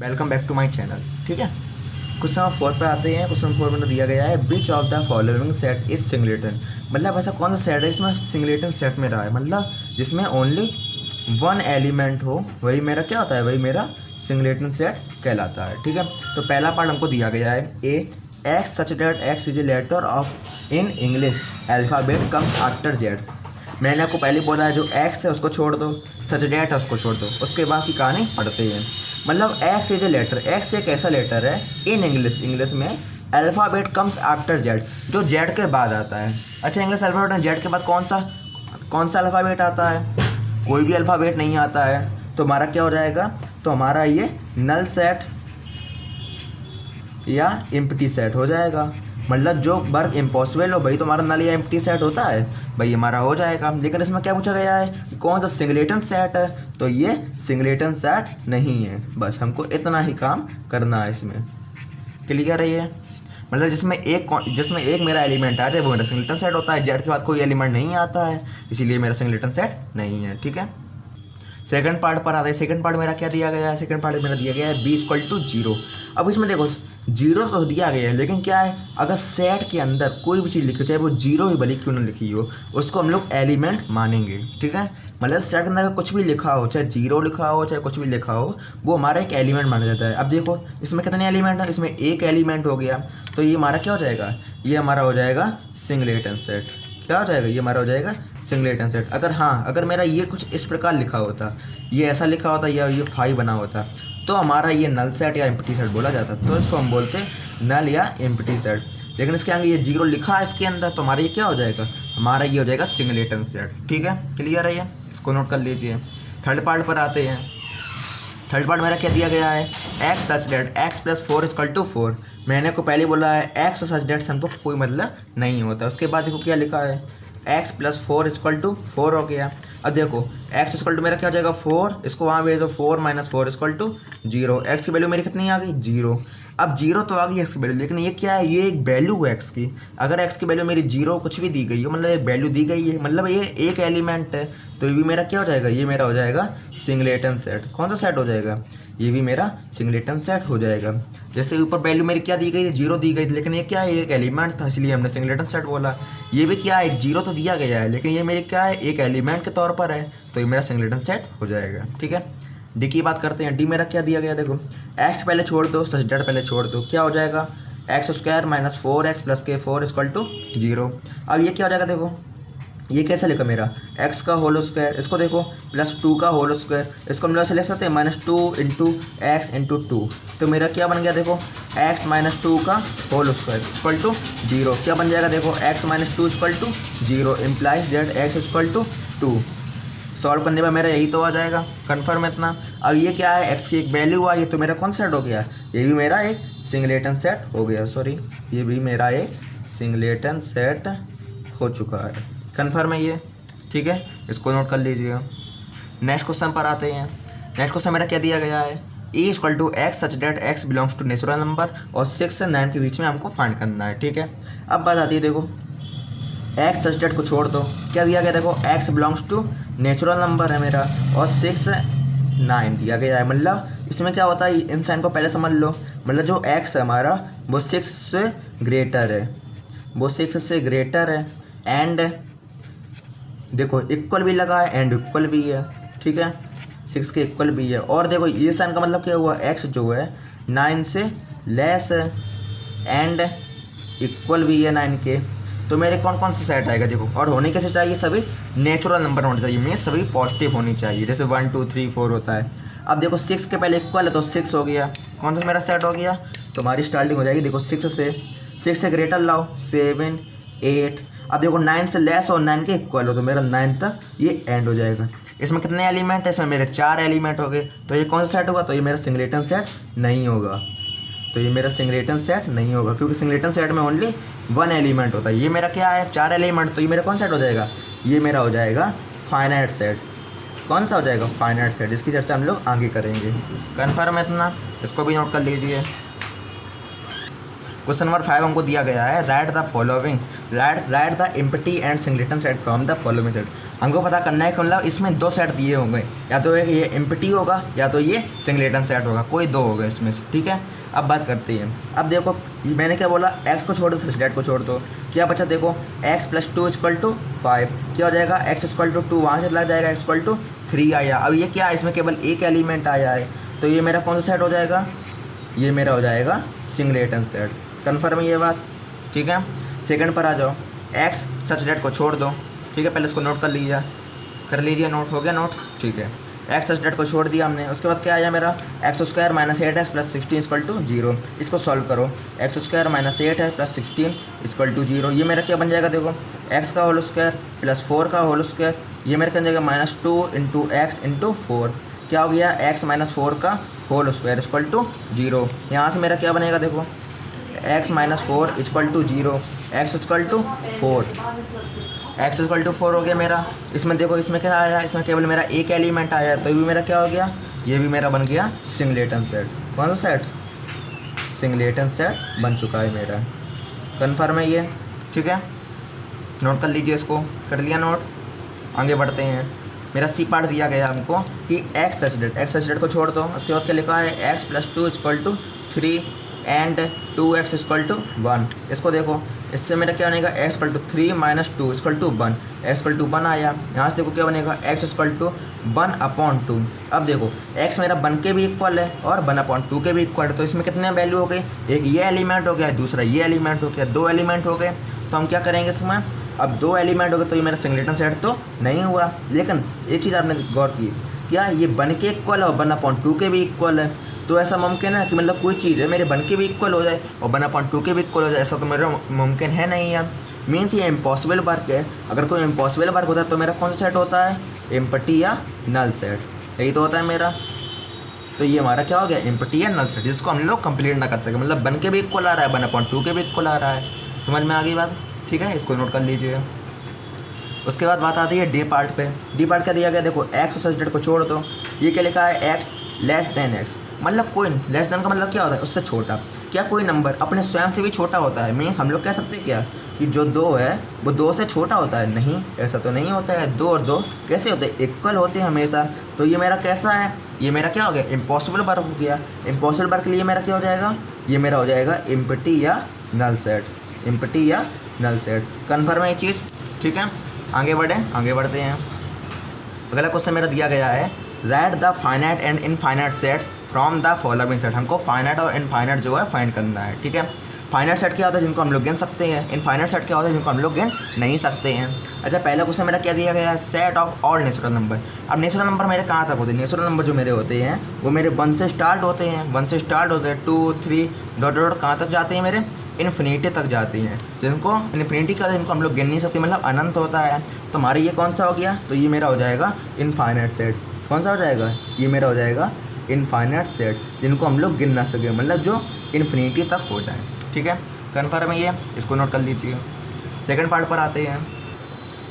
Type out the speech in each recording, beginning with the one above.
Welcome back to my channel. ठीक है, question number 4 पे आते हैं। क्वेश्चन नंबर 4 में दिया गया है which of the following set is singleton. मतलब ऐसा कौन सा सेट है इसमें सिंगलेटन सेट में रहा है, मतलब जिसमें ओनली वन एलिमेंट हो, वही मेरा क्या होता है, वही मेरा सिंगलेटन सेट कहलाता है। ठीक है, तो पहला पार्ट हमको दिया गया है A X such that X is a letter of in English alphabet comes after Z. मैंने आपको पहले बोला है जो एक्स है उसको छोड़ दो, सच डेट है उसको छोड़ दो, उसके बाद की कहानी पढ़ते हैं। मतलब X is a letter, X एक ऐसा लेटर है इन इंग्लिश में अल्फ़ाबेट कम्स आफ्टर जेड, जो जेड के बाद आता है। अच्छा, इंग्लिश अल्फ़ाबेट में जेड के बाद कौन सा अल्फ़ाबेट आता है? कोई भी अल्फ़ाबेट नहीं आता है। तो हमारा क्या हो जाएगा, तो हमारा ये नल सेट या एम्प्टी सेट हो जाएगा। मतलब जो वर्क इम्पॉसिबल हो भाई तो हमारा नल या एम्प्टी सेट होता है, भाई हमारा हो जाएगा। लेकिन इसमें क्या पूछा गया है कि कौन सा सिंगलेटन सेट है, तो ये सिंगलेटन सेट नहीं है। बस हमको इतना ही काम करना है इसमें। क्लियर है ये? मतलब जिसमें एक मेरा एलिमेंट आ जाए वो मेरा सिंगलेटन सेट होता है। जेड के बाद कोई एलिमेंट नहीं आता है, इसीलिए मेरा सिंगलेटन सेट नहीं है। ठीक है, सेकंड पार्ट पर आता है। सेकंड पार्ट मेरा क्या दिया गया है? सेकंड पार्ट मेरा दिया गया है बी इक्वल टू जीरो। अब इसमें देखो जीरो तो दिया गया है, लेकिन क्या है, अगर सेट के अंदर कोई भी चीज़ लिखी हो, चाहे वो जीरो ही भले क्यों ना लिखी हो, उसको हम लोग एलिमेंट मानेंगे। ठीक है, मतलब सेट के अंदर कुछ भी लिखा हो, चाहे जीरो लिखा हो चाहे कुछ भी लिखा हो, वो हमारा एक एलिमेंट माना जाता है। अब देखो इसमें कितने एलिमेंट है, इसमें एक एलिमेंट हो गया, तो ये हमारा क्या हो जाएगा, ये हमारा हो जाएगा सिंगलेटन सेट। क्या हो जाएगा, ये हमारा हो जाएगा सिंगलेटन सेट। अगर मेरा ये कुछ इस प्रकार लिखा होता, ये ऐसा लिखा होता या ये 5 बना होता, तो हमारा ये नल सेट या एम्प्टी सेट बोला जाता। तो इसको हम बोलते हैं नल या एम्प्टी सेट। लेकिन इसके आगे ये जीरो लिखा है इसके अंदर, तो हमारा ये क्या हो जाएगा, हमारा ये हो जाएगा सिंगलेटन सेट। ठीक है, क्लियर है ये? इसको नोट कर लीजिए। थर्ड पार्ट पर आते हैं। थर्ड पार्ट मेरा क्या दिया गया है, x such that x plus 4 equal to 4। मैंने को पहले बोला है एक्स और सच डेट से हमको कोई मतलब नहीं होता। उसके बाद देखो क्या लिखा है, एक्स प्लस 4 इक्वल टू 4 हो गया। अब देखो एक्स इक्वल टू मेरा क्या हो जाएगा 4, इसको वहाँ भेजो 4 माइनस 4 इक्वल टू 0। एक्स की वैल्यू मेरी कितनी आ गई, 0। अब 0 तो आ गई एक्स की वैल्यू, लेकिन ये क्या है, ये एक वैल्यू है एक्स की। अगर एक्स की वैल्यू मेरी 0 कुछ भी दी गई हो, मतलब एक वैल्यू दी गई है, मतलब ये एक एलिमेंट है, तो ये भी मेरा क्या हो जाएगा, ये मेरा हो जाएगा सिंगलेटन सेट। कौन सा सेट हो जाएगा, ये भी मेरा सिंगलेटन सेट हो जाएगा। जैसे ऊपर वैल्यू मेरी क्या दी गई थी, 0 दी गई थी, लेकिन ये क्या है, एक एलिमेंट था, इसलिए हमने सिंगलेटन सेट बोला। ये भी क्या है, एक 0 तो दिया गया है, लेकिन ये मेरे क्या है, एक एलिमेंट के तौर पर है, तो ये मेरा सिंगलेटन सेट हो जाएगा। ठीक है, डी की बात करते हैं। डी मेरा क्या दिया गया, देखो एक्स पहले छोड़ दो, सच डेट पहले छोड़ दो, क्या हो जाएगा, x square minus 4x plus के 4 इक्वल टू 0। अब ये क्या हो जाएगा, देखो ये कैसे लिखा मेरा, एक्स का होल स्क्वायर, इसको देखो प्लस 2 का होल स्क्वायर, इसको हम लोग ऐसे लिख सकते हैं -2 इंटू एक्स इंटू 2। तो मेरा क्या बन गया, देखो एक्स माइनस 2 का होल स्क्वायर इक्वल टू 0। क्या बन जाएगा, देखो x minus 2 equal to 0 implies that x equal to 2। Solve करने पर मेरा यही तो आ जाएगा, कन्फर्म इतना। अब ये क्या है, एक्स की एक वैल्यू आई, तो मेरा कौन सेट हो गया, ये भी मेरा एक सिंगलेटन सेट हो गया। सॉरी, ये भी मेरा एक सिंगलेटन सेट हो चुका है। कन्फर्म है ये? ठीक है, इसको नोट कर लीजिएगा। नेक्स्ट क्वेश्चन पर आते हैं। नेक्स्ट क्वेश्चन मेरा क्या दिया गया है, A equal to X such that X belongs to natural number, और 6 से 9 के बीच में हमको फाइंड करना है। ठीक है, अब बात आती है, देखो एक्स सच डेट को छोड़ दो, क्या दिया गया, देखो x belongs to natural number है मेरा, और 6 9 दिया गया है। मतलब इसमें क्या होता है, इन साइन को पहले समझ लो। मतलब जो एक्स है हमारा वो 6 से ग्रेटर है, वो 6 से ग्रेटर है, एंड देखो इक्वल भी लगा है एंड इक्वल भी है। ठीक है, 6 के इक्वल भी है। और देखो ये साइन का मतलब क्या हुआ, एक्स जो है 9 से लेस है एंड इक्वल भी है 9 के। तो मेरे कौन कौन सा सेट आएगा, देखो, और होने कैसे चाहिए, सभी नेचुरल नंबर होने चाहिए, मीन्स सभी पॉजिटिव होनी चाहिए, जैसे 1 2 3 4 होता है। अब देखो 6 के पहले इक्वल है तो 6 हो गया, कौन सा मेरा सेट हो गया, तो हमारी स्टार्टिंग हो जाएगी, देखो 6 से ग्रेटर लाओ 7 8। अब देखो 9 से लेस और 9 के इक्वल हो, तो मेरा 9 तक ये एंड हो जाएगा। इसमें कितने एलिमेंट है, इसमें मेरे 4 एलिमेंट हो गए, तो ये कौन सा सेट होगा, तो ये मेरा सिंगलेटन सेट नहीं होगा। तो ये मेरा सिंगलेटन सेट नहीं होगा, क्योंकि सिंगलेटन सेट में ओनली 1 एलिमेंट होता है। ये मेरा क्या है, 4 एलिमेंट, तो ये मेरा कौन सेट हो जाएगा, ये मेरा हो जाएगा फाइनाइट सेट। कौन सा हो जाएगा, फाइनाइट सेट। इसकी चर्चा हम लोग आगे करेंगे। कन्फर्म है इतना, इसको भी नोट कर लीजिए। क्वेश्चन नंबर 5 हमको दिया गया है, right the following, right the empty and singleton set from the following set. हमको पता करना है कि मतलब इसमें दो सेट दिए होंगे, या तो एक ये एम्प्टी होगा या तो ये सिंगलेटन सेट होगा, कोई दो होगा इसमें से, ठीक है। अब बात करते हैं। अब देखो ये मैंने क्या बोला, एक्स को छोड़ दो, सच को छोड़ दो, क्या बचा देखो, एक्स प्लस 2 इक्वल टू 5, क्या हो जाएगा, एक्स इक्वल टू 2 वहाँ से चला जाएगा, एक्स इक्वल टू 3 आया। अब ये क्या है, इसमें केवल एक एलिमेंट आया है, तो ये मेरा कौन सा सेट हो जाएगा, ये मेरा हो जाएगा सिंगलेटन सेट। कन्फर्म है ये बात, ठीक है। सेकंड पर आ जाओ, एक्स सच डेट को छोड़ दो, ठीक है, पहले इसको नोट कर लीजिए, नोट हो गया नोट, ठीक है। एक्स सच डेट को छोड़ दिया हमने, उसके बाद क्या आया मेरा, x square minus 8x plus 16 equal to 0। इसको सॉल्व करो, एक्स स्क्वायर माइनस 8 है प्लस 16 इक्वल टू 0। ये मेरा क्या बन जाएगा देखो, एक्स का होल स्क्वायर प्लस 4 का होल स्क्वायर, ये मेरा क्या बन जाएगा माइनस 2 इंटू एक्स इंटू 4, क्या हो गया, एक्स माइनस 4 का होल स्क्वायर इक्वल टू 0। यहाँ से मेरा क्या बनेगा देखो, x minus 4 equal to 0, x equal to 4, x equal to 4 हो गया मेरा। इसमें देखो इसमें क्या आया, इसमें केवल मेरा एक एलिमेंट आया, तो ये भी मेरा क्या हो गया, ये भी मेरा बन गया सिंगलेटन सेट। कौन सा सेट, सिंगलेटन सेट बन चुका है मेरा। कन्फर्म है ये, ठीक है। नोट कर लीजिए, इसको कर लिया नोट, आगे बढ़ते हैं। मेरा सी पार्ट दिया गया हमको कि एक्स सच डेट को छोड़ दो, उसके बाद क्या लिखा है, x plus 2 equal to 3 and 2x equal to 1। इसको देखो, इससे मेरा क्या बनेगा, x equal to 3 minus 2 equal to 1, x equal to 1 आया। यहाँ से देखो क्या बनेगा, x इक्वल टू 1/2। अब देखो x मेरा 1 के भी इक्वल है और 1/2 के भी इक्वल है, तो इसमें कितने वैल्यू हो गए, एक ये एलिमेंट हो गया, दूसरा ये एलिमेंट हो गया, 2 एलिमेंट हो गए। तो हम क्या करेंगे इसमें, अब 2 एलिमेंट हो गए तो ये मेरा सिंगलेटन सेट तो नहीं हुआ, लेकिन एक चीज़ आपने गौर की, क्या ये 1 के इक्वल है और 1/2 के भी इक्वल है। तो ऐसा मुमकिन है कि मतलब कोई चीज़ है मेरे 1 के भी इक्वल हो जाए और 1/2 के भी इक्वल हो जाए, ऐसा तो मेरा मुमकिन है नहीं है। मीन्स ये इम्पॉसिबल वर्क है। अगर कोई इम्पॉसिबल वर्क होता है तो मेरा कौन सा सेट होता है, एम्प्टी या नल सेट, यही तो होता है मेरा। तो ये हमारा क्या हो गया, एम्प्टी या नल सेट, जिसको हम लोग कंप्लीट ना कर सके, मतलब 1 के भी इक्वल आ रहा है, 1/2 के भी इक्वल आ रहा है। समझ में आ गई बात, ठीक है, इसको नोट कर लीजिए। उसके बाद बात आती है डी पार्ट पे। डी पार्ट क्या दिया गया देखो, एक्स और सच डेट को छोड़ दो, ये क्या लिखा है, एक्स लेस देन एक्स, मतलब कोई लेस देन का मतलब क्या होता है, उससे छोटा। क्या कोई नंबर अपने स्वयं से भी छोटा होता है, मीन्स हम लोग कह सकते हैं क्या कि जो 2 है वो 2 से छोटा होता है, नहीं ऐसा तो नहीं होता है। 2 और 2 कैसे होते हैं, इक्वल होते हैं हमेशा। तो ये मेरा कैसा है, ये मेरा क्या हो गया, इम्पॉसिबल वर्क हो गया। इम्पॉसिबल वर्क के लिए मेरा क्या हो जाएगा, ये मेरा हो जाएगा एम्प्टी या नल सेट, एम्प्टी या नल सेट। कन्फर्म है ये चीज़, ठीक है। आगे बढ़ते हैं। अगला क्वेश्चन मेरा दिया गया है, right the finite and infinite sets from the following set. हमको फाइनाइट और इनफाइनाइट जो है फाइंड करना है, ठीक है। फाइनाइट सेट क्या होता है, जिनको हम लोग गिन सकते हैं, इनफाइनाइट सेट क्या होता है, जिनको हम लोग गिन नहीं सकते हैं। अच्छा, पहला क्वेश्चन मेरा क्या दिया गया है, set of all natural number. अब नेचुरल नंबर मेरे कहाँ तक होते हैं, नेचुरल नंबर जो मेरे होते हैं वो मेरे 1 से स्टार्ट होते हैं, 1 से स्टार्ट होते हैं, 2 3 डॉट डॉट कहाँ तक जाते हैं मेरे, इन्फिनिटी तक जाती हैं। जिनको इन्फिनिटी का जिनको हम लोग गिन नहीं सकते, मतलब अनंत होता है। तो हमारा ये कौन सा हो गया, तो ये मेरा हो जाएगा इनफाइनाइट सेट। कौन सा हो जाएगा, ये मेरा हो जाएगा इनफाइनाइट सेट, जिनको हम लोग गिन ना सके, मतलब जो इन्फिनिटी तक हो जाए, ठीक है। कन्फर्म है ये, इसको नोट कर लीजिए। सेकंड पार्ट पर आते हैं।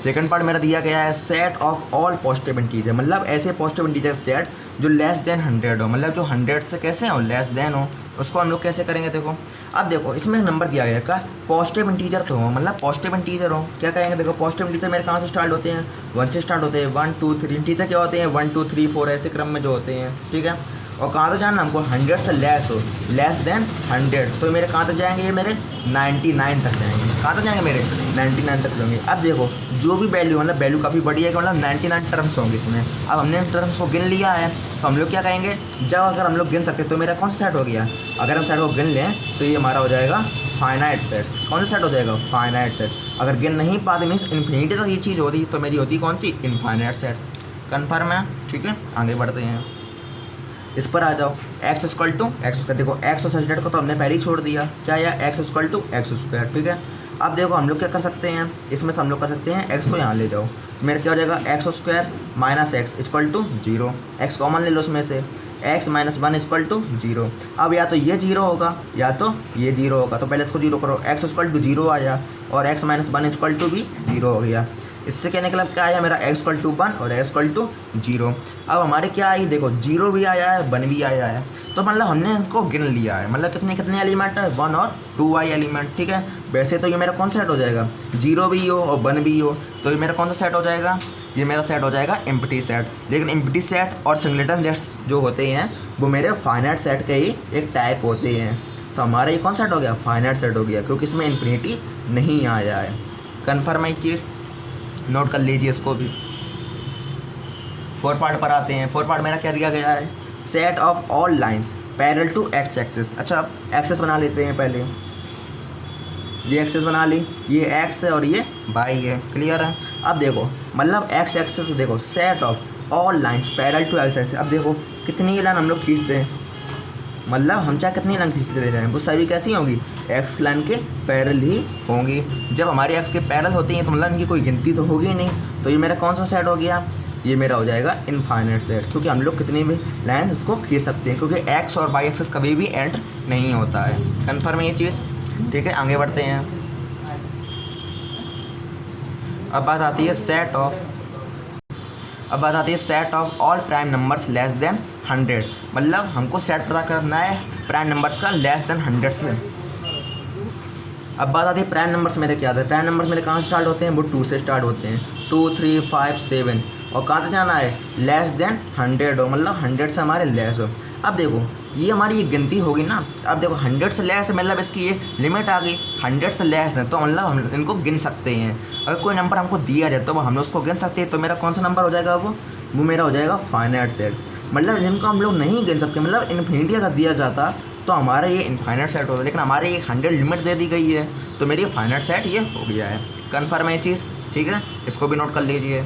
सेकंड पार्ट मेरा दिया गया है, set of all positive integer, मतलब ऐसे पॉजिटिव इंटीजर सेट जो लेस देन 100 हो, मतलब जो 100 से कैसे हो, लेस देन हो, उसको हम लोग कैसे करेंगे देखो। अब देखो इसमें नंबर दिया गया का पॉजिटिव इंटीजर तो हो, मतलब पॉजिटिव इंटीजर हो, क्या कहेंगे देखो, पॉजिटिव इंटीजर मेरे कहाँ से स्टार्ट होते हैं, 1 से स्टार्ट होते हैं, 1 2 3 इंटीजर क्या होते हैं, 1 2 3 4 ऐसे क्रम में जो होते हैं, ठीक है। और कहाँ तक जाना हमको, 100 से लेस हो, लेस देन 100, तो मेरे कहाँ तक जाएंगे, ये मेरे 99 तक जाएंगे। कहाँ तक जाएंगे, मेरे 99 तक जाएंगे। अब देखो जो भी वैल्यू, मतलब वैल्यू काफ़ी बड़ी है कि मतलब 99 टर्म्स होंगे इसमें। अब हमने इन टर्म्स को गिन लिया है, तो हम लोग क्या कहेंगे, जब अगर हम लोग गिन सकते तो मेरा कौन सा सेट हो गया, अगर हम सेट को गिन लें तो ये हमारा हो जाएगा फाइनाइट सेट। कौन सा सेट हो जाएगा, फाइनाइट सेट। अगर गिन नहीं पाते मीन्स इन्फिनिटी तक ये चीज़ होती तो मेरी होती कौन सी, इनफाइनाइट सेट। कन्फर्म है, ठीक है। आगे बढ़ते हैं, इस पर आ जाओ, x equal to x square. देखो एक्स और सच डेट को तो हमने पहले ही छोड़ दिया, क्या आया, x equal to x square, ठीक है। अब देखो हम लोग क्या कर सकते हैं, इसमें से हम लोग कर सकते हैं एक्स को यहाँ ले जाओ, तो मेरा क्या हो जाएगा, x square minus x equal to 0, x common ले लो उसमें से, एक्स माइनस 1 इक्वल टू 0। अब या तो ये 0 होगा या तो ये 0 होगा, तो पहले इसको 0 करो, एक्स इक्वल टू 0 आया और एक्स माइनस 1 इक्वल टू भी 0 हो गया। इससे कहने का मतलब क्या आया, मेरा एक्स इक्वल टू 1 और एक्स इक्वल टू 0। अब हमारे क्या आई देखो, 0 भी आया है, 1 भी आया है, तो मतलब हमने इनको गिन लिया है, मतलब कितने कितने एलिमेंट है, 1 और 2 वाई एलिमेंट, ठीक है। वैसे तो ये मेरा कौन सा सेट हो जाएगा, 0 भी हो और 1 भी हो, तो ये मेरा कौन सा सेट हो जाएगा, ये मेरा सेट हो जाएगा एम्प्टी सेट। लेकिन एम्प्टी सेट और सिंगलेटन सेट्स जो होते हैं वो मेरे फाइनाइट सेट के ही एक टाइप होते हैं। तो हमारा ये कौन सेट हो गया, फाइनाइट सेट हो गया, क्योंकि इसमें इन्फिनिटी नहीं आया है। कन्फर्म है चीज़, नोट कर लीजिए इसको भी। 4 पार्ट पर आते हैं। 4 पार्ट मेरा क्या दिया गया है, set of all lines parallel to x axis. अच्छा एक्सेस बना लेते हैं पहले, ये एक्सेस बना ली, ये एक्स है और ये वाई है, क्लियर है। अब देखो मतलब एक्स एक्सेस देखो set of all lines parallel to x axis. अब देखो कितनी लाइन हम लोग खींचते हैं, मतलब हम चाहे कितनी लाइन खींचते रह जाएँ वो सभी कैसी होंगी, एक्स लाइन के पैरेलल ही होंगी। जब हमारी एक्स के पैरेलल होती हैं तो मतलब इनकी कोई गिनती तो होगी नहीं। तो ये मेरा कौन सा सेट हो गया, ये मेरा हो जाएगा इनफाइनाइट सेट, क्योंकि हम लोग कितनी भी लाइन्स इसको खींच सकते हैं, क्योंकि एक्स और वाई एक्सिस कभी भी एंड नहीं होता है। कन्फर्म है ये चीज़, ठीक है। आगे बढ़ते हैं। अब बात आती है set of all prime numbers less than 100। मतलब हमको सेट पता करना है प्राइम नंबर्स का लेस देन 100 से। अब बात आती है प्राइम नंबर्स मेरे क्या है, प्राइम नंबर्स मेरे कहाँ से स्टार्ट होते हैं, वो 2 से स्टार्ट होते हैं, 2, 3, 5, 7। और कहाँ तक जाना है, लेस देन 100 हो, मतलब 100 से हमारे लेस हो। अब देखो ये हमारी ये गिनती होगी ना। अब देखो 100 से लेस है, मतलब इसकी ये लिमिट आ गई, 100 से लेस है तो मतलब हम इनको गिन सकते हैं। अगर कोई नंबर हमको दिया जाए तो वो हम उसको गिन सकते हैं। तो मेरा कौन सा नंबर हो जाएगा, वो मेरा हो जाएगा फाइनाइट सेट। मतलब जिनको हम लोग नहीं गिन सकते, मतलब इन्फिनिटी अगर दिया जाता तो हमारा ये इनफाइनाइट सेट होता, लेकिन हमारे ये 100 लिमिट दे दी गई है तो मेरी फाइनाइट सेट ये हो गया है। कन्फर्म है ये चीज़, ठीक है, इसको भी नोट कर लीजिए।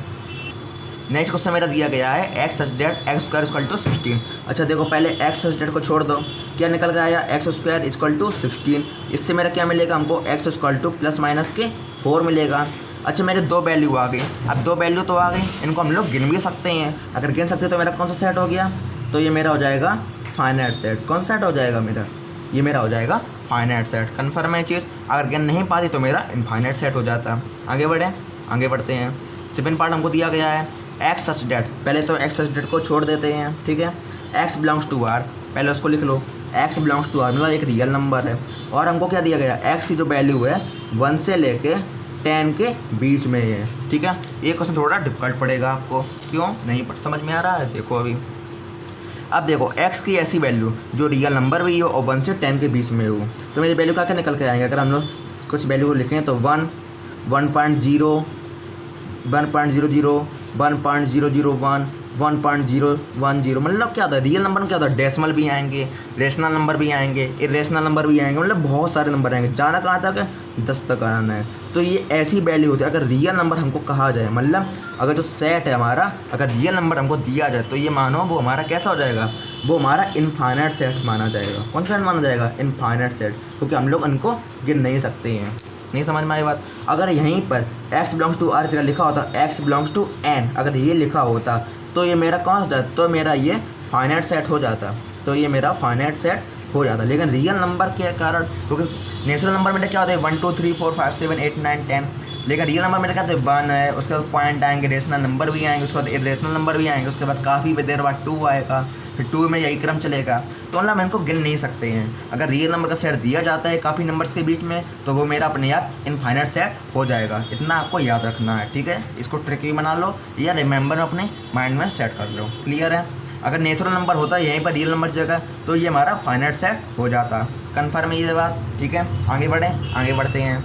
नेक्स्ट क्वेश्चन मेरा दिया गया है x such that x square equal to 16। अच्छा देखो पहले एक्स सच दैट को छोड़ दो, क्या निकल के आया, एक्स स्क्वायर इक्वल टू 16। इससे मेरा क्या मिलेगा हमको, x equal two plus minus के 4 मिलेगा। अच्छा मेरे 2 वैल्यू आ गई। अब 2 वैल्यू तो आ गई, इनको हम लोग गिन भी सकते हैं। अगर गिन सकते हैं तो मेरा कौन सा सेट हो गया, तो ये मेरा हो जाएगा फाइनाइट सेट। कौन सा सेट हो जाएगा मेरा, ये मेरा हो जाएगा फाइनाइट सेट। कन्फर्म है चीज़, अगर गिन नहीं पाती तो मेरा इनफाइनाइट सेट हो जाता। आगे बढ़ते हैं। सेकंड पार्ट हमको दिया गया है एक्स सच डेट। पहले तो एक्स सच डेट को छोड़ देते हैं, ठीक है। एक्स बिलोंग्स टू आर, पहले उसको लिख लो, एक्स बिलोंग्स टू आर मतलब एक रियल नंबर है। और हमको क्या दिया गया, एक्स की जो वैल्यू है 1 से लेके 10 के बीच में है, ठीक है। ये क्वेश्चन थोड़ा डिफिकल्ट पड़ेगा आपको, क्यों नहीं समझ में आ रहा है, देखो अभी। अब देखो एक्स की ऐसी वैल्यू जो रियल नंबर भी हो और 1 से 10 के बीच में हो, तो मेरी वैल्यू क्या निकल के आएंगे। अगर हम लोग कुछ वैल्यू लिखें तो 1, 1.0, 1.00, 1.001, 1.010, मतलब क्या होता है रियल नंबर में क्या होता है, डेसिमल भी आएंगे, रेशनल नंबर भी आएंगे, इरेशनल नंबर भी आएंगे, मतलब बहुत सारे नंबर आएंगे। जाना कहाँ तक है, 10 तक आना है। तो ये ऐसी वैल्यू होती है। अगर रियल नंबर हमको कहा जाए, मतलब अगर जो सेट है हमारा, अगर रियल नंबर हमको दिया जाए तो ये मानो वो हमारा कैसा हो जाएगा, वो हमारा इनफाइनाइट सेट माना जाएगा। कौन सा सेट माना जाएगा, इनफाइनाइट सेट, क्योंकि हम लोग उनको गिन नहीं सकते हैं। नहीं समझ में आई बात। अगर यहीं पर x बिलोंग्स टू r जगह लिखा होता x बिलोंग्स टू n, अगर ये लिखा होता तो ये मेरा कौन सा जाता, तो मेरा ये फाइनाइट सेट हो जाता, तो ये मेरा फाइनाइट सेट हो जाता। लेकिन रियल नंबर के कारण, क्योंकि नेचुरल नंबर मेरे क्या होता है 1 2 3 4 5 7 8 9 10, लेकिन रियल नंबर मेरे क्या होता है 1 है, उसके बाद पॉइंट आएंगे, रेशनल नंबर भी आएंगे, उसके बाद इरेशनल नंबर भी आएंगे, उसके बाद काफ़ी देर बाद 2 आएगा, फिर 2 में यही क्रम चलेगा। तो मतलब हम इनको गिन नहीं सकते हैं। अगर रियल नंबर का सेट दिया जाता है काफ़ी नंबर्स के बीच में तो वो मेरा अपने आप इनफाइनाइट सेट हो जाएगा। इतना आपको याद रखना है, ठीक है। इसको ट्रिकी बना लो या रिमेंबर अपने माइंड में सेट कर लो, क्लियर है। अगर नेचुरल नंबर होता है यहीं पर रियल नंबर जगह तो ये हमारा फाइनाइट सेट हो जाता। कन्फर्म है ये बात, ठीक है। आगे बढ़ते हैं।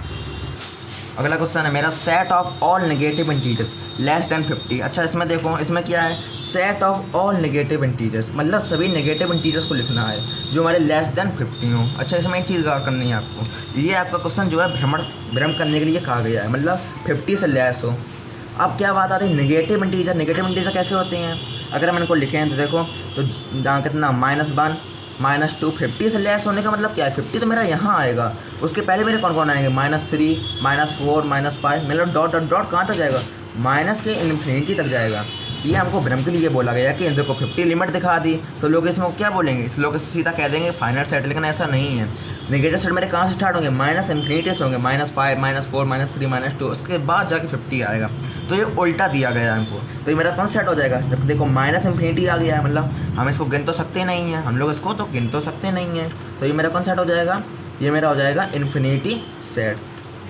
अगला क्वेश्चन है मेरा set of all negative integers less than 50। अच्छा इसमें देखो, इसमें क्या है, set of all negative integers, मतलब सभी नेगेटिव इंटीजर्स को लिखना है जो हमारे लेस देन 50 हो। अच्छा इसमें एक चीज़ गौर करनी है आपको, ये आपका क्वेश्चन जो है भ्रम करने के लिए कहा गया है, मतलब 50 से लेस हो। अब क्या बात आती है नेगेटिव इंटीजर। नेगेटिव इंटीजर कैसे होते हैं, अगर हम इनको लिखें तो देखो, तो जहाँ कितना -1 -2, 50 से लेस होने का मतलब क्या है, 50 तो मेरा यहाँ आएगा, उसके पहले मेरे कौन कौन आएंगे, -3, -4, -5, मतलब डॉट डॉट डॉट कहाँ तक जाएगा, माइनस के इन्फिनिटी तक जाएगा। ये हमको भ्रम के लिए बोला गया कि देखो 50 लिमिट दिखा दी तो लोग इसमें क्या बोलेंगे, इस लोग सीधा कह देंगे फाइनाइट सेट, लेकिन ऐसा नहीं है। नेगेटिव सेट मेरे कहाँ से स्टार्ट होंगे, माइनस इन्फिनिटी से होंगे, -5, -4, -3, -2, उसके बाद जाके 50 आएगा। तो ये उल्टा दिया गया है हमको, तो ये मेरा कौन सेट हो जाएगा, जब देखो माइनस इन्फिनिटी आ गया है, मतलब हम इसको गिन तो सकते नहीं हैं, हम लोग इसको तो गिन तो सकते नहीं हैं, तो ये मेरा कौन सेट हो जाएगा, ये मेरा हो जाएगा इन्फिनिटी सेट।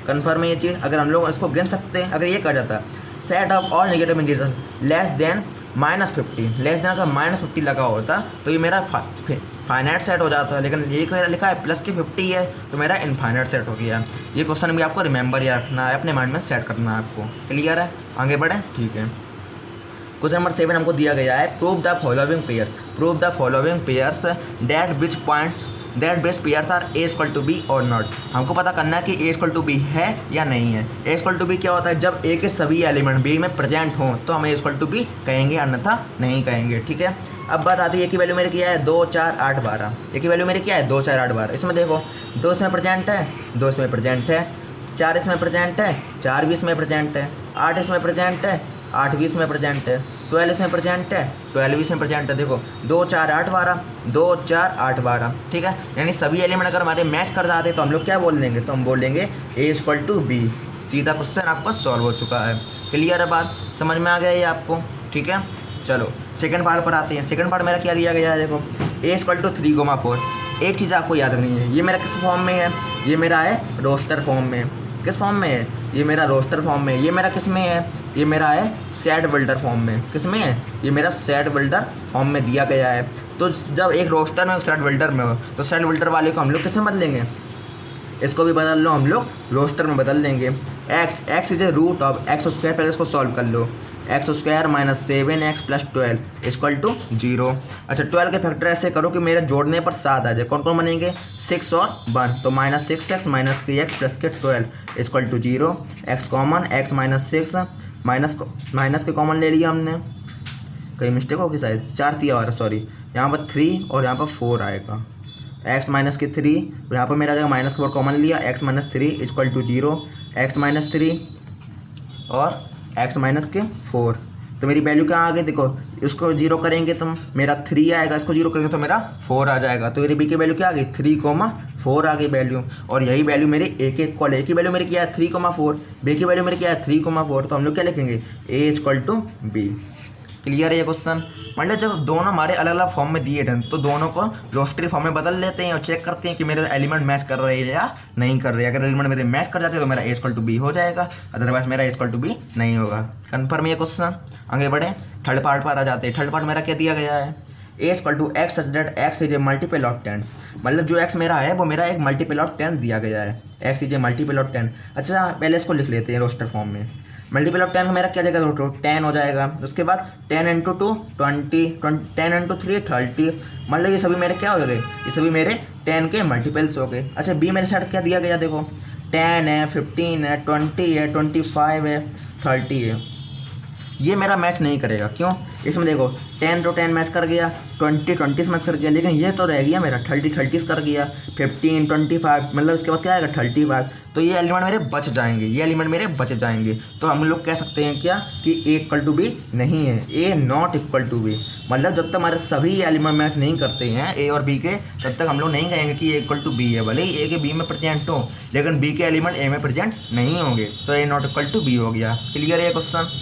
कन्फर्म है ये चीज़। अगर हम लोग इसको गिन सकते हैं, अगर ये कहा जाता set of all negative integer less than -50, less than अगर -50 लगा होता तो ये मेरा फाइनाइट सेट हो जाता है, लेकिन ये मेरा लिखा है प्लस के 50 है तो मेरा इनफाइनाइट सेट हो गया। ये क्वेश्चन भी आपको रिमेंबर या रखना है, अपने माइंड में सेट करना है आपको। क्लियर है, आगे बढ़े। ठीक है, क्वेश्चन नंबर 7 हमको दिया गया है, prove the following pairs, prove the following pairs that which points that best pairs are a equal to b और नॉट। हमको पता करना है कि ए इक्वल टू बी है या नहीं है। ए इक्वल टू बी क्या होता है, जब ए के सभी एलिमेंट बी में प्रेजेंट हों तो हम ए इक्वल टू बी कहेंगे, अन्यथा नहीं कहेंगे। ठीक है, अब बात आती है ए की वैल्यू मेरे क्या है 2 4 8 12। ए की वैल्यू मेरी क्या है 2 4 8 12। इसमें देखो 2 इसमें प्रेजेंट है, 2 इसमें प्रेजेंट है, 4 इसमें प्रेजेंट है, 4 भी इसमें प्रेजेंट है, 8 इसमें प्रेजेंट है, 8 भी इसमें प्रेजेंट है, 12 इसमें प्रेजेंट है, 12 भी इसमें प्रेजेंट है। देखो 2 4 8 12, 2 4 8 12। ठीक है, यानी सभी एलिमेंट अगर हमारे मैच कर जाते तो हम लोग क्या बोल देंगे, तो हम बोल देंगे ए इक्वल टू बी। सीधा क्वेश्चन आपका सॉल्व हो चुका है। क्लियर है, बात समझ में आ गया ये आपको। ठीक है, चलो सेकंड पार्ट पर आते हैं। सेकंड पार्ट मेरा क्या दिया गया है, देखो ए इक्वल टू 3, 4। एक चीज़ आपको याद रखनी है, ये मेरा किस फॉर्म में है, ये मेरा है रोस्टर फॉर्म में। किस फॉर्म में है, ये मेरा रोस्टर फॉर्म में। ये मेरा किस में है, ये मेरा है सेट बिल्डर फॉर्म में। किस में है, ये मेरा सेट बिल्डर फॉर्म में दिया गया है। तो जब एक रोस्टर में एक सेट बिल्डर में हो तो सेट बिल्डर वाले को हम लोग किस में बदलेंगे, इसको भी बदल लो, हम लोग रोस्टर में बदल लेंगे। X is a root of X square, पहले इसको सॉल्व कर लो। X square minus 7x plus 12 equal to 0। अच्छा 12 के फैक्टर ऐसे करो कि मेरे जोड़ने पर 7 आ जाए। कौन कौन बनेंगे, 6 और 1, तो -6x माइनस के एक्स प्लस के 12 equal to 0। X common, x minus 6 minus के कॉमन ले लिया हमने, कहीं मिस्टेक होगी शायद, 4 3 और सॉरी, यहाँ पर 3 और यहाँ पर 4 आएगा। एक्स माइनस के 3, यहाँ पर मेरा माइनस के 4 कॉमन लिया, x minus 3 equal to 0। X minus 3 और एक्स माइनस के 4, तो मेरी वैल्यू क्या आ गई, देखो इसको 0 करेंगे तो मेरा 3 आएगा, इसको 0 करेंगे तो मेरा 4 आ जाएगा। तो मेरी बी की वैल्यू क्या आ गई 3, 4 आ गई वैल्यू। और यही वैल्यू मेरी ए के इक्वल है। ए की वैल्यू मेरी क्या है 3, 4, बी की वैल्यू मेरी क्या है 3, 4, तो हम लोग क्या लिखेंगे ए इक्वल टू बी। क्लियर है ये क्वेश्चन। मतलब जब दोनों हमारे अलग अलग फॉर्म में दिए थे तो दोनों को रोस्टरी फॉर्म में बदल लेते हैं और चेक करते हैं कि मेरे एलिमेंट मैच कर रहे हैं या नहीं कर रहे हैं। अगर एलिमेंट मेरे मैच कर जाते हैं तो मेरा ए इक्वल टू बी हो जाएगा, अदरवाइज मेरा ए इक्वल टू बी नहीं होगा। कन्फर्म ये क्वेश्चन। आगे बढ़े, थर्ड पार्ट पर आ जाते हैं। थर्ड पार्ट मेरा क्या दिया गया है, A equal to X such that X is a multiple of 10। मतलब जो एक्स मेरा है वो मेरा एक मल्टीपल ऑफ 10 दिया गया है, x is a multiple of 10। अच्छा पहले इसको लिख लेते हैं रोस्टर फॉर्म में। मल्टीपल ऑफ 10 मेरा क्या जाएगा, 10 हो जाएगा। उसके बाद 10 इंटू 2 20, 10 इंटू 3 30। मतलब ये सभी मेरे क्या हो गए, ये सभी मेरे 10 के मल्टीपल्स हो गए। अच्छा बी मेरे साइड क्या दिया गया, देखो 10 है, 15 है, 20 है, 25 है, 30 है। ये मेरा मैच नहीं करेगा, क्यों, इसमें देखो 10 तो 10 मैच कर गया, 20 मैच कर गया, लेकिन ये तो रह गया मेरा 30 कर गया, 15 25, मतलब इसके बाद क्या आएगा 35। तो ये एलिमेंट मेरे बच जाएंगे, ये एलिमेंट मेरे बच जाएंगे। तो हम लोग कह सकते हैं क्या कि ए इक्वल टू बी नहीं है, ए नॉट इक्वल टू बी। मतलब जब तक हमारे सभी एलिमेंट मैच नहीं करते हैं ए और बी के, तब तक हम लोग नहीं कहेंगे कि ए इक्वल टू बी है। भले ही ए के बी में प्रेजेंट हो लेकिन बी के एलिमेंट ए में प्रेजेंट नहीं होंगे, तो ए नॉट इक्वल टू बी हो गया। क्लियर है ये क्वेश्चन।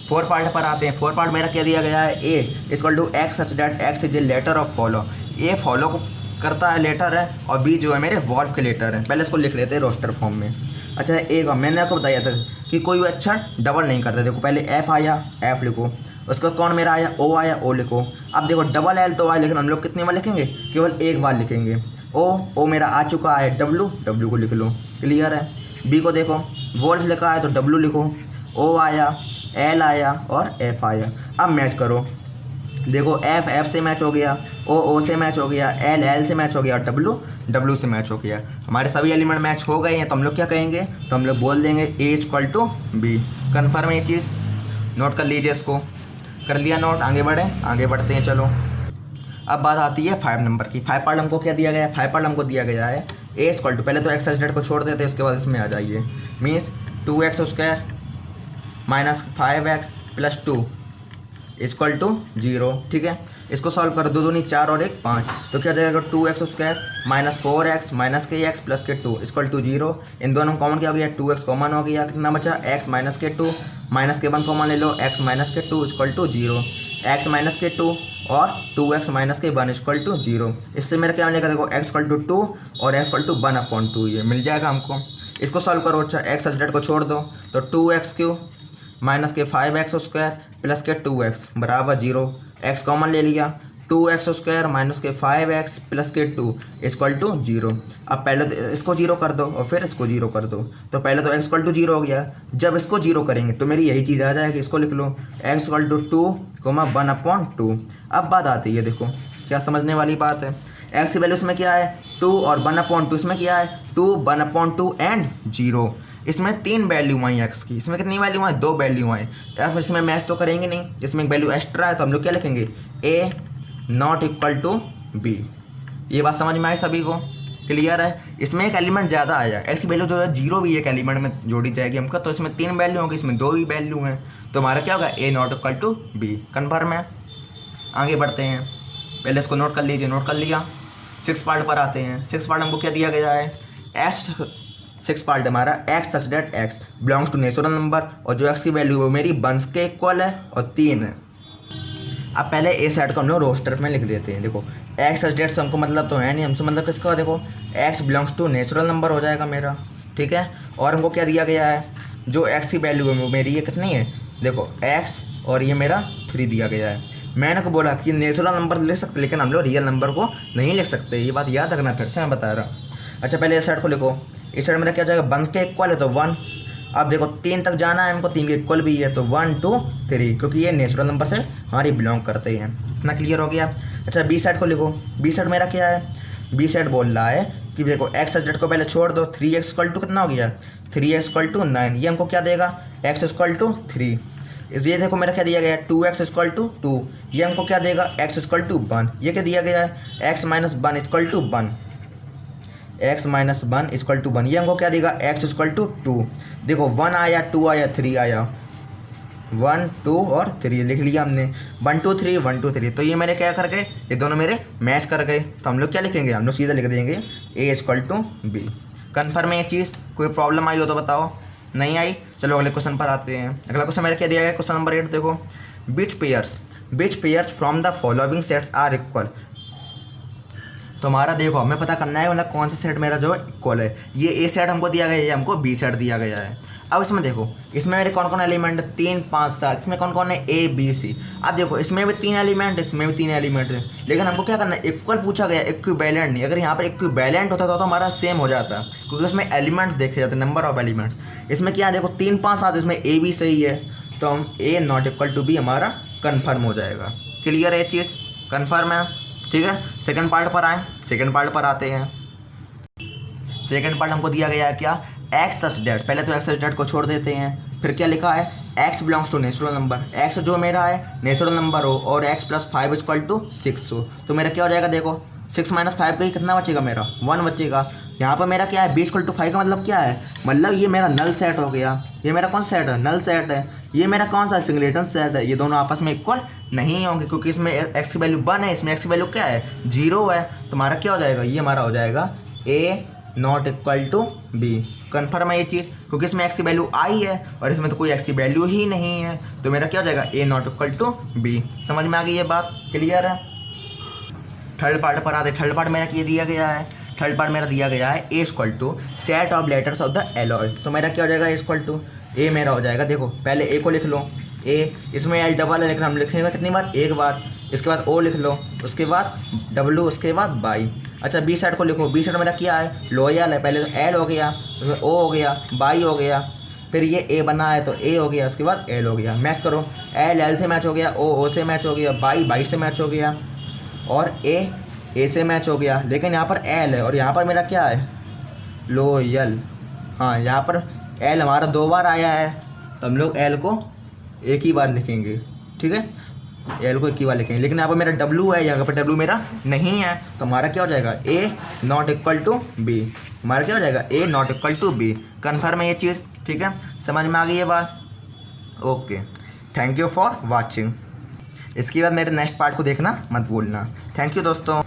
4 पार्ट पर आते हैं। 4 पार्ट मेरा क्या दिया गया है, A equal to X such that X is a letter of follow. A follow को करता है लेटर है और बी जो है मेरे वॉल्व के लेटर है। पहले इसको लिख लेते हैं रोस्टर फॉर्म में। अच्छा ए का मैंने आपको बताया था कि कोई भी अक्षर डबल नहीं करता। देखो पहले एफ आया, एफ लिखो, उसके बाद कौन मेरा आया, ओ आया, ओ लिखो। अब देखो डबल एल तो आया, लेकिन हम लोग कितनी बार लिखेंगे, केवल एक बार लिखेंगे। ओ मेरा आ चुका है, डब्लू को लिख लो। क्लियर है। बी को देखो वॉल्व लिखा है तो डब्लू लिखो, ओ आया, एल आया और एफ आया। अब मैच करो, देखो एफ से मैच हो गया, ओ से मैच हो गया, एल से मैच हो गया और डब्लू से मैच हो गया। हमारे सभी एलिमेंट मैच हो गए हैं तो हम लोग क्या कहेंगे, तो हम लोग बोल देंगे ए इक्वल टू बी। कन्फर्म है ये चीज़, नोट कर लीजिए इसको। कर लिया नोट, आगे बढ़ते हैं। चलो अब बात आती है 5 नंबर की। 5 पार्ट हमको क्या दिया गया है, 5 पार्ट हमको दिया गया है ए इक्वल टू, पहले तो एक्स डेट को छोड़ देते हैं, उसके बाद इसमें आ जाइए। Means 2x square minus 5x plus 2 equal to 0। ठीक है, इसको सॉल्व कर दो, 2 दूनी 4 और 1 5, तो क्या जाएगा 2x square minus 4x minus के x प्लस के 2 इक्वल टू 0। इन दोनों कॉमन क्या हो गया, 2x कॉमन हो गया, कितना बचा x माइनस के 2, माइनस के 1 कॉमन ले लो, x माइनस के 2 इक्वल टू 0। x माइनस के 2 और 2x माइनस के 1 इक्वल टू 0। इससे मेरा क्या मिलेगा, देखो x इक्वल टू 2 और x इक्वल टू 1/2 ये मिल जाएगा हमको। इसको सॉल्व करो। अच्छा एक्स सच डेट को छोड़ दो तो 2x क्यू माइनस के 5x² प्लस के 2x बराबर 0। x कॉमन ले लिया, 2x² माइनस के 5x प्लस के 2 इक्वल टू 0। अब पहले तो इसको 0 कर दो और फिर इसको 0 कर दो, तो पहले तो x इक्वल टू 0 हो गया। जब इसको 0 करेंगे तो मेरी यही चीज़ आ जाएगी, इसको लिख लो x इक्वल टू 2, 1/2। अब बात आती है, देखो क्या समझने वाली बात है। x की वैल्यू इसमें क्या है 2 और 1/2 इसमें क्या है 2, 1/2 एंड 0। इसमें 3 वैल्यू आई x की, इसमें कितनी वैल्यू आई 2 वैल्यू आई। अब इसमें मैच तो करेंगे नहीं, इसमें एक वैल्यू एक्स्ट्रा है तो हम लोग क्या लिखेंगे a not equal to b। ये बात समझ में आई सभी को, क्लियर है। इसमें एक एलिमेंट ज़्यादा आया, x की वैल्यू जो है 0 भी एक एलिमेंट में जोड़ी जाएगी हमको, तो इसमें 3 वैल्यू होगी, इसमें 2 भी वैल्यू हैं, तो हमारा क्या होगा a not equal to b। Confirm है। आगे बढ़ते हैं, पहले इसको नोट कर लीजिए, नोट कर लिया। 6 पार्ट पर आते हैं। 6 पार्ट हमको क्या दिया गया है सिक्स पार्ट हमारा x such that x belongs to natural number, और जो x की वैल्यू वो मेरी 1 के इक्वल है और 3 है। अब पहले ए सेट को हम लोग रोस्टर में लिख देते हैं। देखो x सच डेट से हमको मतलब तो है नहीं, हमसे मतलब किसका, देखो x belongs to natural number हो जाएगा मेरा, ठीक है। और हमको क्या दिया गया है, जो x की वैल्यू है वो मेरी ये कितनी है, देखो x और ये मेरा 3 दिया गया है। मैंने को बोला कि नेचुरल नंबर लिख सकते, लेकिन हम लोग रियल नंबर को नहीं लिख सकते, ये बात याद रखना, फिर से मैं बता रहा। अच्छा पहले इस साइड को लिखो, इस साइड मेरा क्या जाएगा 1 के इक्वल है तो 1। अब देखो 3 तक जाना है हमको, 3 के इक्वल भी है तो 1, 2, 3, क्योंकि ये नेचुरल नंबर से हमारी बिलोंग करते हैं। इतना क्लियर हो गया। अच्छा बी साइड को लिखो, बी साइड मेरा क्या है, बी साइड बोल रहा है कि देखो x सच डेट को पहले छोड़ दो, 3x इक्वल टू कितना हो गया 3x इक्वल टू 9। ये हमको क्या देगा x इक्वल टू 3। ये देखो मेरा क्या दिया गया है 2x इक्वल टू 2। ये हमको क्या देगा x इक्वल टू 1। ये क्या दिया गया है x minus 1 equal to 1, x minus 1 equal to 1। ये हमको क्या देगा x इक्वल टू 2। देखो 1 आया, 2 आया, 3 आया, 1, 2 और 3 लिख लिया हमने, 1, 2, 3, 1, 2, 3। तो ये मेरे क्या कर गए, ये दोनों मेरे मैच कर गए। तो हम लोग क्या लिखेंगे, हम लोग सीधा लिख देंगे a equal to b। Confirm है ये चीज़। कोई प्रॉब्लम आई हो तो बताओ, नहीं आई चलो अगले क्वेश्चन पर आते हैं। अगला क्वेश्चन मेरा क्या दिया गया, क्वेश्चन नंबर 8 देखो, which pairs from the following sets are equal. तो हमारा देखो हमें पता करना है मतलब कौन सा सेट मेरा जो इक्वल है। ये ए सेट हमको दिया गया है, ये हमको बी सेट दिया गया है। अब इसमें देखो, इसमें मेरे कौन कौन एलिमेंट है 3, 5, 7, इसमें कौन कौन है ए बी सी। अब देखो इसमें भी 3 एलिमेंट है, इसमें भी 3 एलिमेंट है, लेकिन हमको क्या करना है इक्वल पूछा गया, इक्विवेलेंट नहीं। अगर यहाँ पर इक्विवेलेंट होता तो हमारा सेम हो जाता, क्योंकि उसमें एलिमेंट्स देखे जाते हैं, नंबर ऑफ एलिमेंट्स। इसमें क्या है देखो 3, 5, 7, इसमें ए भी सही है, तो हम ए नॉट इक्वल टू बी हमारा कन्फर्म हो जाएगा। क्लियर है चीज़, कन्फर्म है, ठीक है। सेकंड पार्ट पर आए, सेकंड पार्ट पर आते हैं। सेकंड पार्ट हमको दिया गया है क्या x सच डेट, पहले तो x सच डेट को छोड़ देते हैं, फिर क्या लिखा है x belongs to natural number, x जो मेरा है नेचुरल नंबर हो और x प्लस 5 इक्वल टू 6 हो। तो मेरा क्या हो जाएगा देखो 6 माइनस 5 का ही कितना बचेगा मेरा 1 बचेगा। यहाँ पर मेरा क्या है b इक्वल टू 5 का मतलब क्या है, मतलब ये मेरा नल सेट हो गया। ये मेरा कौन सा सेट है, नल सेट है। ये मेरा कौन सा सिंगलेटन सेट है, ये दोनों आपस में इक्वल नहीं होंगे, क्योंकि इसमें x की वैल्यू 1 है, इसमें x की वैल्यू क्या है 0 है। तो हमारा क्या हो जाएगा, ये हमारा हो जाएगा a not equal to b। Confirm है ये चीज़, क्योंकि इसमें x की वैल्यू आई है और इसमें तो कोई x की वैल्यू ही नहीं है। तो मेरा क्या हो जाएगा a not equal to b। समझ में आ गई ये बात, क्लियर है। थर्ड पार्ट पर आते, थर्ड पार्ट मेरा ये दिया गया है, थर्ड पार्ट मेरा दिया गया है a equal to set of letters of the alloy. तो मेरा क्या हो जाएगा a इक्वल टू a मेरा हो जाएगा, देखो पहले a को लिख लो a, इसमें l डबल है लेकिन हम लिखेंगे कितनी बार, एक बार। इसके बाद o लिख लो, उसके बाद w, उसके बाद बाई। अच्छा बी साइड को लिखो, बी साइड मेरा क्या है लॉयल है, पहले तो एल हो गया, फिर ओ हो गया, बाई हो गया, फिर ये ए बना है तो ए हो गया, उसके बाद एल हो गया। मैच करो, एल एल से मैच हो गया, ओ से मैच हो गया, बाई बाई से मैच हो गया और ए से मैच हो गया। लेकिन यहाँ पर एल है और यहाँ पर मेरा क्या है लॉयल। हाँ यहाँ पर एल हमारा 2 बार आया है, तो हम लोग एल को एक ही बार लिखेंगे, ठीक है, एल को एक ही बार लिखेंगे। लेकिन यहाँ पर मेरा डब्लू है, यहाँ पर डब्लू मेरा नहीं है, तो हमारा क्या हो जाएगा A not equal to B. हमारा क्या हो जाएगा A not equal to B. Confirm है ये चीज़, ठीक है, समझ में आ गई ये बात। Okay, thank you for watching. इसके बाद मेरे नेक्स्ट पार्ट को देखना मत भूलना। थैंक यू दोस्तों।